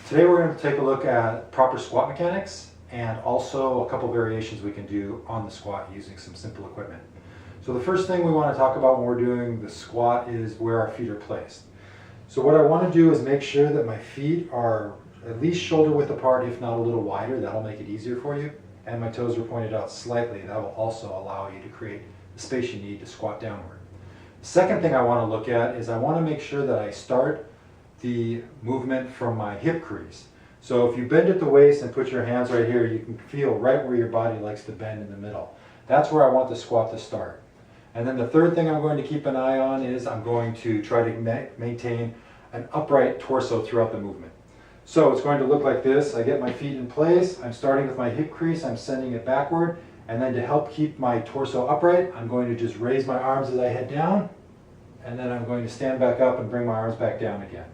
Today we're going to take a look at proper squat mechanics and also a couple variations we can do on the squat using some simple equipment. So the first thing we want to talk about when we're doing the squat is where our feet are placed. So what I want to do is make sure that my feet are at least shoulder width apart, if not a little wider. That'll make it easier for you. And my toes are pointed out slightly. That will also allow you to create the space you need to squat downward. The second thing I want to look at is I want to make sure that I start the movement from my hip crease. So if you bend at the waist and put your hands right here, you can feel right where your body likes to bend in the middle. That's where I want the squat to start. And then the third thing I'm going to keep an eye on is I'm going to try to maintain an upright torso throughout the movement. So it's going to look like this. I get my feet in place, I'm starting with my hip crease, I'm sending it backward, and then to help keep my torso upright, I'm going to just raise my arms as I head down, and then I'm going to stand back up and bring my arms back down again.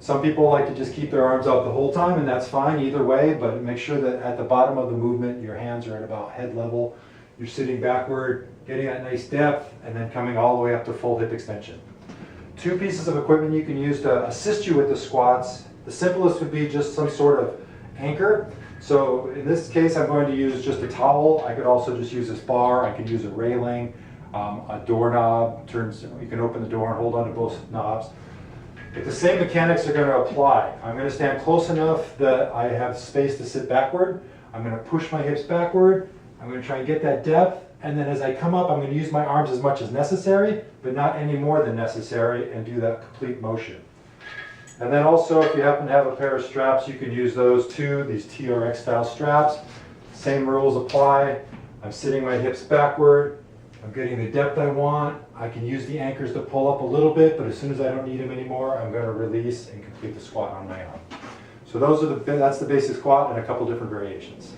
Some people like to just keep their arms out the whole time, and that's fine either way, but make sure that at the bottom of the movement, your hands are at about head level. You're sitting backward, getting that nice depth, and then coming all the way up to full hip extension. Two pieces of equipment you can use to assist you with the squats. The simplest would be just some sort of anchor. So in this case, I'm going to use just a towel. I could also just use this bar. I could use a railing, a doorknob. You can open the door and hold on to both knobs. If the same mechanics are going to apply, I'm going to stand close enough that I have space to sit backward. I'm going to push my hips backward. I'm going to try and get that depth. And then as I come up, I'm going to use my arms as much as necessary, but not any more than necessary, and do that complete motion. And then also, if you happen to have a pair of straps, you can use those too, these TRX style straps. Same rules apply. I'm sitting my hips backward. I'm getting the depth I want. I can use the anchors to pull up a little bit, but as soon as I don't need them anymore, I'm going to release and complete the squat on my own. So that's the basic squat and a couple different variations.